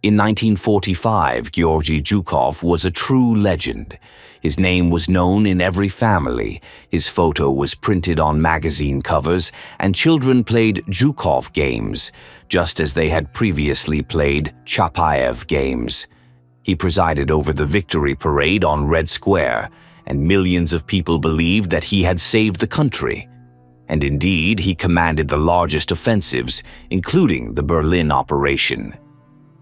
In 1945, Georgy Zhukov was a true legend. His name was known in every family, his photo was printed on magazine covers, and children played Zhukov games, just as they had previously played Chapaev games. He presided over the victory parade on Red Square, and millions of people believed that he had saved the country. And indeed, he commanded the largest offensives, including the Berlin operation.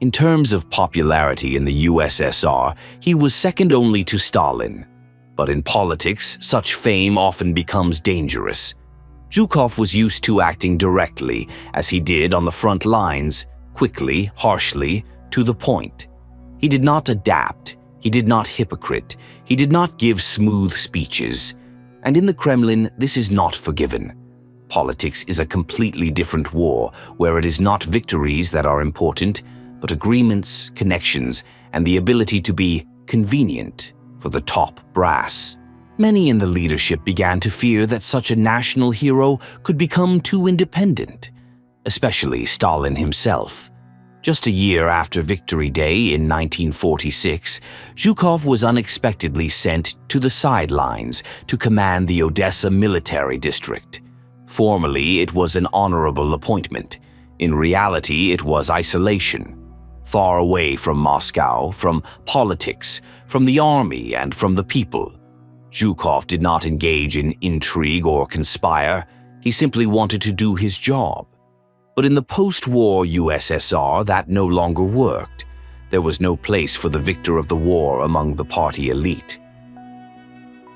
In terms of popularity in the USSR, he was second only to Stalin. But in politics, such fame often becomes dangerous. Zhukov was used to acting directly, as he did on the front lines, quickly, harshly, to the point. He did not adapt, he did not hypocrite, he did not give smooth speeches. And in the Kremlin, this is not forgiven. Politics is a completely different war, where it is not victories that are important, but agreements, connections, and the ability to be convenient for the top brass. Many in the leadership began to fear that such a national hero could become too independent, especially Stalin himself. Just a year after Victory Day in 1946, Zhukov was unexpectedly sent to the sidelines to command the Odessa military district. Formally, it was an honorable appointment. In reality, it was isolation. Far away from Moscow, from politics, from the army, and from the people. Zhukov did not engage in intrigue or conspire. He simply wanted to do his job. But in the post-war USSR, that no longer worked. There was no place for the victor of the war among the party elite.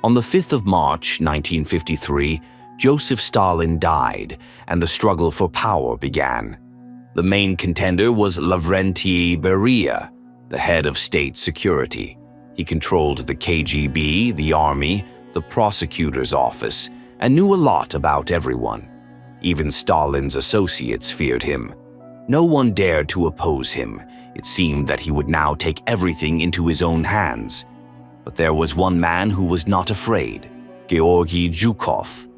On the 5th of March, 1953, Joseph Stalin died, and the struggle for power began. The main contender was Lavrentiy Beria, the head of state security. He controlled the KGB, the army, the prosecutor's office, and knew a lot about everyone. Even Stalin's associates feared him. No one dared to oppose him. It seemed that he would now take everything into his own hands. But there was one man who was not afraid, Georgy Zhukov.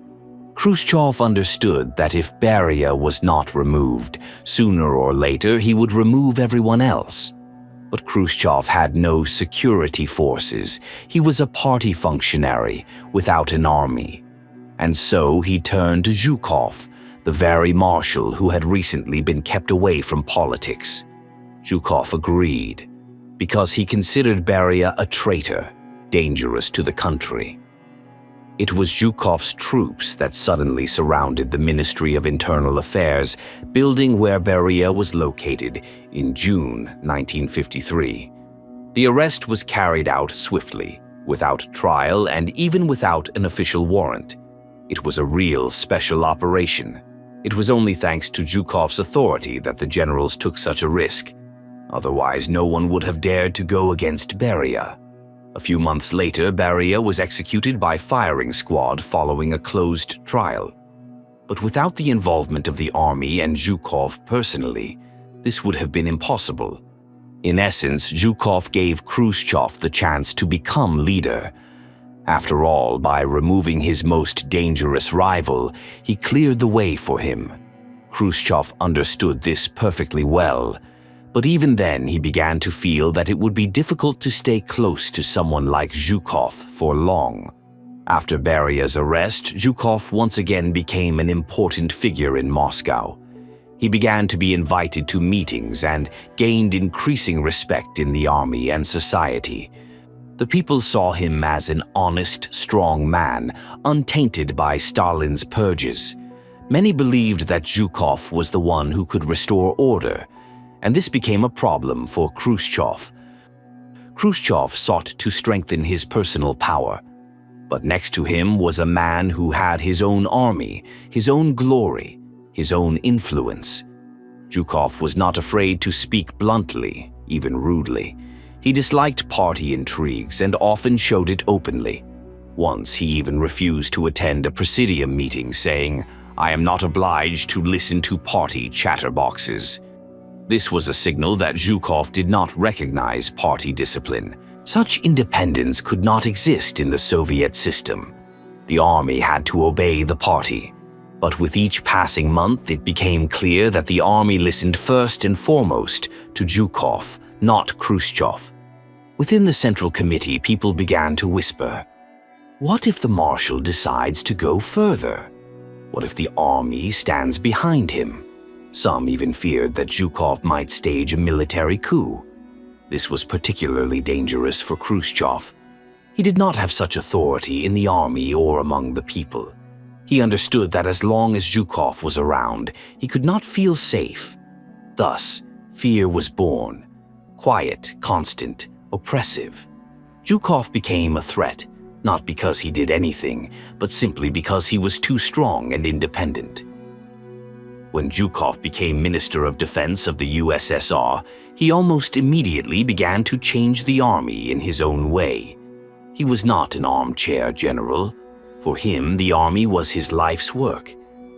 Khrushchev understood that if Beria was not removed, sooner or later he would remove everyone else. But Khrushchev had no security forces. He was a party functionary without an army. And so he turned to Zhukov, the very marshal who had recently been kept away from politics. Zhukov agreed, because he considered Beria a traitor, dangerous to the country. It was Zhukov's troops that suddenly surrounded the Ministry of Internal Affairs, building where Beria was located, in June 1953. The arrest was carried out swiftly, without trial and even without an official warrant. It was a real special operation. It was only thanks to Zhukov's authority that the generals took such a risk. Otherwise, no one would have dared to go against Beria. A few months later, Beria was executed by firing squad following a closed trial. But without the involvement of the army and Zhukov personally, this would have been impossible. In essence, Zhukov gave Khrushchev the chance to become leader. After all, by removing his most dangerous rival, he cleared the way for him. Khrushchev understood this perfectly well. But even then, he began to feel that it would be difficult to stay close to someone like Zhukov for long. After Beria's arrest, Zhukov once again became an important figure in Moscow. He began to be invited to meetings and gained increasing respect in the army and society. The people saw him as an honest, strong man, untainted by Stalin's purges. Many believed that Zhukov was the one who could restore order, and this became a problem for Khrushchev. Khrushchev sought to strengthen his personal power, but next to him was a man who had his own army, his own glory, his own influence. Zhukov was not afraid to speak bluntly, even rudely. He disliked party intrigues and often showed it openly. Once he even refused to attend a presidium meeting, saying, "I am not obliged to listen to party chatterboxes." This was a signal that Zhukov did not recognize party discipline. Such independence could not exist in the Soviet system. The army had to obey the party. But with each passing month, it became clear that the army listened first and foremost to Zhukov, not Khrushchev. Within the Central Committee, people began to whisper, "What if the marshal decides to go further? What if the army stands behind him?" Some even feared that Zhukov might stage a military coup. This was particularly dangerous for Khrushchev. He did not have such authority in the army or among the people. He understood that as long as Zhukov was around, he could not feel safe. Thus, fear was born. Quiet, constant, oppressive. Zhukov became a threat, not because he did anything, but simply because he was too strong and independent. When Zhukov became Minister of Defense of the USSR, he almost immediately began to change the army in his own way. He was not an armchair general. For him, the army was his life's work.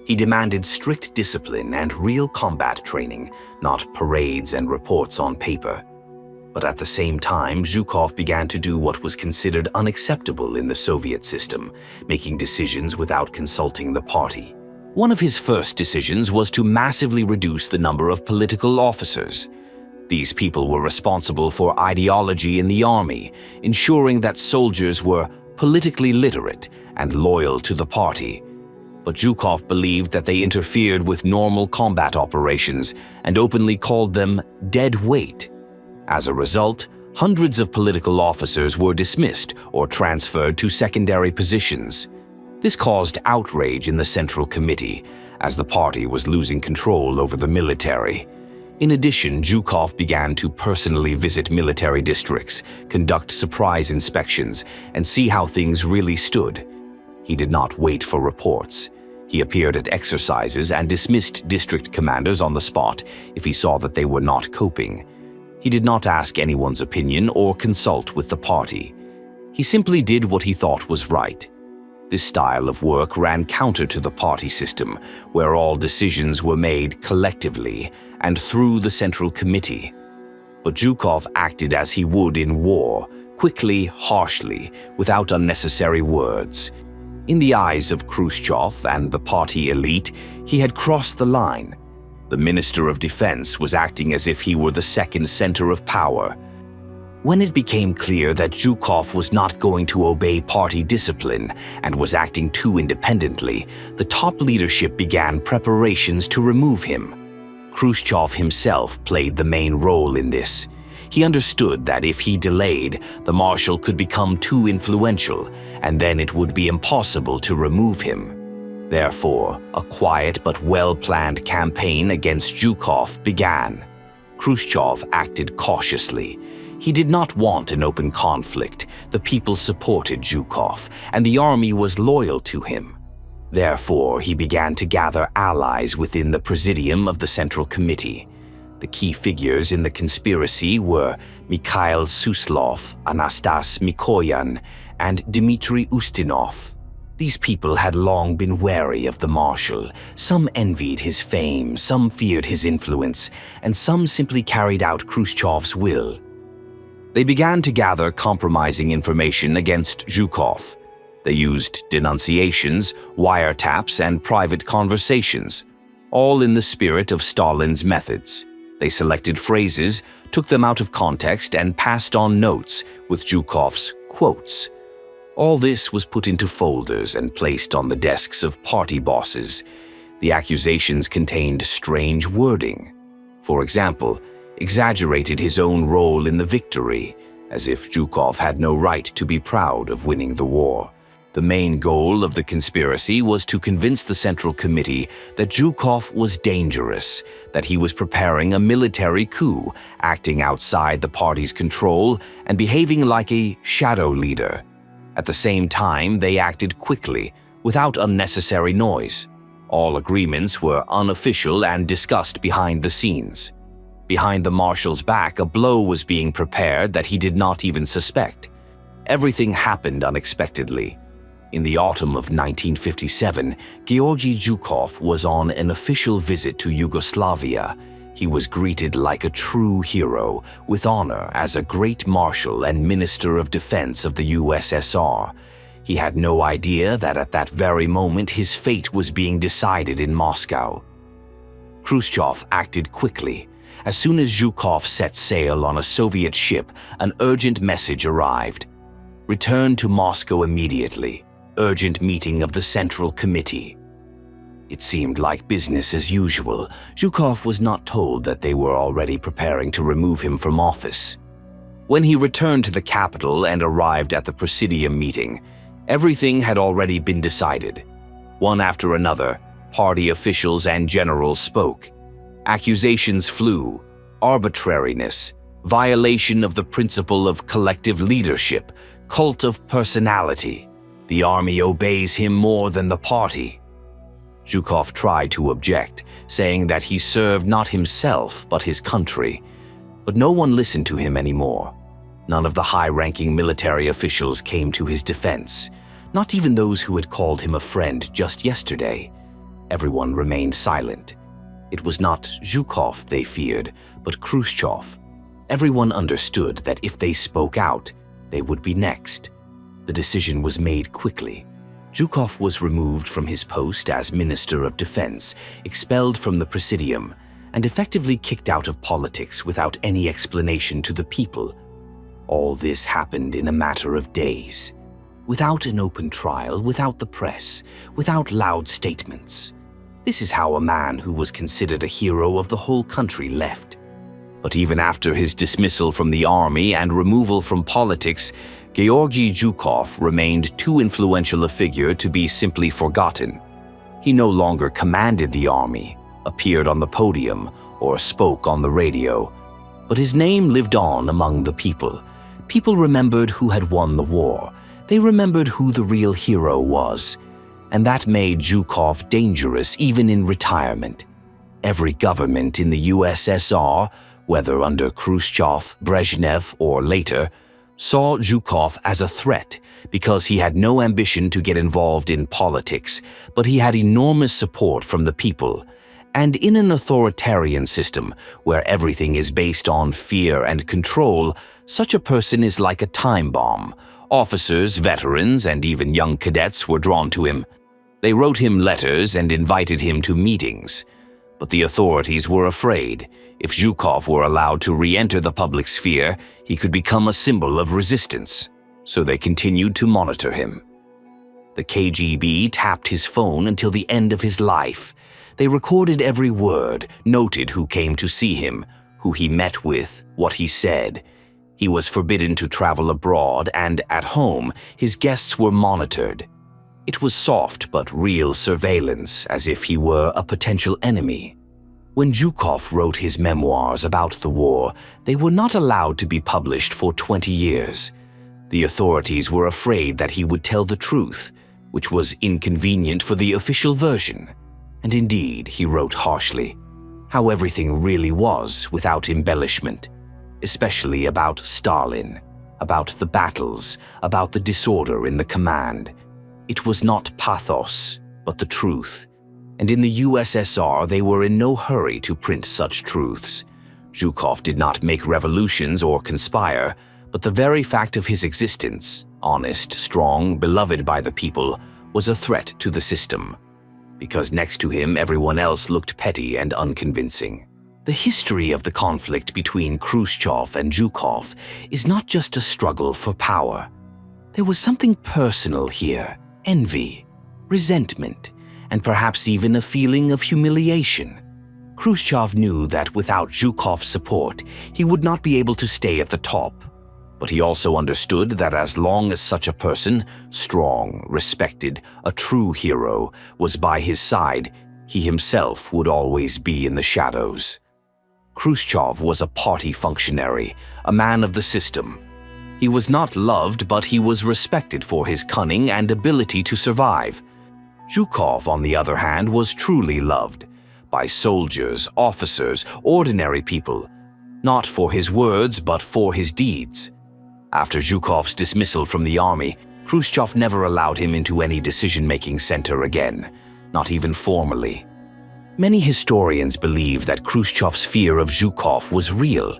He demanded strict discipline and real combat training, not parades and reports on paper. But at the same time, Zhukov began to do what was considered unacceptable in the Soviet system, making decisions without consulting the party. One of his first decisions was to massively reduce the number of political officers. These people were responsible for ideology in the army, ensuring that soldiers were politically literate and loyal to the party. But Zhukov believed that they interfered with normal combat operations and openly called them dead weight. As a result, hundreds of political officers were dismissed or transferred to secondary positions. This caused outrage in the Central Committee, as the party was losing control over the military. In addition, Zhukov began to personally visit military districts, conduct surprise inspections, and see how things really stood. He did not wait for reports. He appeared at exercises and dismissed district commanders on the spot if he saw that they were not coping. He did not ask anyone's opinion or consult with the party. He simply did what he thought was right. This style of work ran counter to the party system, where all decisions were made collectively and through the Central Committee. But Zhukov acted as he would in war, quickly, harshly, without unnecessary words. In the eyes of Khrushchev and the party elite, he had crossed the line. The Minister of Defense was acting as if he were the second center of power. When it became clear that Zhukov was not going to obey party discipline and was acting too independently, the top leadership began preparations to remove him. Khrushchev himself played the main role in this. He understood that if he delayed, the marshal could become too influential, and then it would be impossible to remove him. Therefore, a quiet but well-planned campaign against Zhukov began. Khrushchev acted cautiously. He did not want an open conflict. The people supported Zhukov, and the army was loyal to him. Therefore, he began to gather allies within the presidium of the Central Committee. The key figures in the conspiracy were Mikhail Suslov, Anastas Mikoyan, and Dmitry Ustinov. These people had long been wary of the marshal. Some envied his fame, some feared his influence, and some simply carried out Khrushchev's will. They began to gather compromising information against Zhukov. They used denunciations, wiretaps, and private conversations, all in the spirit of Stalin's methods. They selected phrases, took them out of context, and passed on notes with Zhukov's quotes. All this was put into folders and placed on the desks of party bosses. The accusations contained strange wording. For example, exaggerated his own role in the victory, as if Zhukov had no right to be proud of winning the war. The main goal of the conspiracy was to convince the Central Committee that Zhukov was dangerous, that he was preparing a military coup, acting outside the party's control, and behaving like a shadow leader. At the same time, they acted quickly, without unnecessary noise. All agreements were unofficial and discussed behind the scenes. Behind the marshal's back, a blow was being prepared that he did not even suspect. Everything happened unexpectedly. In the autumn of 1957, Georgy Zhukov was on an official visit to Yugoslavia. He was greeted like a true hero, with honor as a great marshal and Minister of Defense of the USSR. He had no idea that at that very moment his fate was being decided in Moscow. Khrushchev acted quickly. As soon as Zhukov set sail on a Soviet ship, an urgent message arrived. Return to Moscow immediately. Urgent meeting of the Central Committee. It seemed like business as usual. Zhukov was not told that they were already preparing to remove him from office. When he returned to the capital and arrived at the Presidium meeting, everything had already been decided. One after another, party officials and generals spoke. Accusations flew: arbitrariness, violation of the principle of collective leadership, cult of personality. The army obeys him more than the party. Zhukov tried to object, saying that he served not himself but his country. But no one listened to him anymore. None of the high-ranking military officials came to his defense, not even those who had called him a friend just yesterday. Everyone remained silent. It was not Zhukov they feared, but Khrushchev. Everyone understood that if they spoke out, they would be next. The decision was made quickly. Zhukov was removed from his post as Minister of Defense, expelled from the Presidium, and effectively kicked out of politics without any explanation to the people. All this happened in a matter of days, without an open trial, without the press, without loud statements. This is how a man who was considered a hero of the whole country left. But even after his dismissal from the army and removal from politics, Georgy Zhukov remained too influential a figure to be simply forgotten. He no longer commanded the army, appeared on the podium, or spoke on the radio. But his name lived on among the people. People remembered who had won the war. They remembered who the real hero was. And that made Zhukov dangerous even in retirement. Every government in the USSR, whether under Khrushchev, Brezhnev, or later, saw Zhukov as a threat because he had no ambition to get involved in politics, but he had enormous support from the people. And in an authoritarian system where everything is based on fear and control, such a person is like a time bomb. Officers, veterans, and even young cadets were drawn to him. They wrote him letters and invited him to meetings. But the authorities were afraid. If Zhukov were allowed to re-enter the public sphere, he could become a symbol of resistance. So they continued to monitor him. The KGB tapped his phone until the end of his life. They recorded every word, noted who came to see him, who he met with, what he said. He was forbidden to travel abroad, and at home, his guests were monitored. It was soft but real surveillance, as if he were a potential enemy. When Zhukov wrote his memoirs about the war, they were not allowed to be published for 20 years. The authorities were afraid that he would tell the truth, which was inconvenient for the official version. And indeed, he wrote harshly, how everything really was without embellishment, especially about Stalin, about the battles, about the disorder in the command. It was not pathos, but the truth. And in the USSR, they were in no hurry to print such truths. Zhukov did not make revolutions or conspire, but the very fact of his existence, honest, strong, beloved by the people, was a threat to the system. Because next to him, everyone else looked petty and unconvincing. The history of the conflict between Khrushchev and Zhukov is not just a struggle for power. There was something personal here. Envy, resentment, and perhaps even a feeling of humiliation. Khrushchev knew that without Zhukov's support, he would not be able to stay at the top. But he also understood that as long as such a person, strong, respected, a true hero, was by his side, he himself would always be in the shadows. Khrushchev was a party functionary, a man of the system. He was not loved, but he was respected for his cunning and ability to survive. Zhukov, on the other hand, was truly loved by soldiers, officers, ordinary people, not for his words, but for his deeds. After Zhukov's dismissal from the army, Khrushchev never allowed him into any decision-making center again, not even formally. Many historians believe that Khrushchev's fear of Zhukov was real.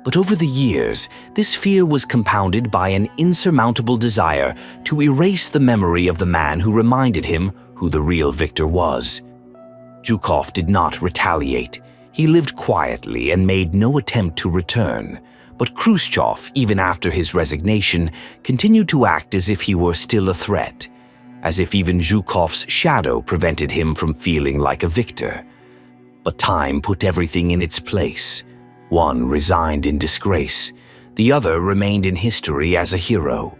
But over the years, this fear was compounded by an insurmountable desire to erase the memory of the man who reminded him who the real victor was. Zhukov did not retaliate. He lived quietly and made no attempt to return. But Khrushchev, even after his resignation, continued to act as if he were still a threat, as if even Zhukov's shadow prevented him from feeling like a victor. But time put everything in its place. One resigned in disgrace. The other remained in history as a hero.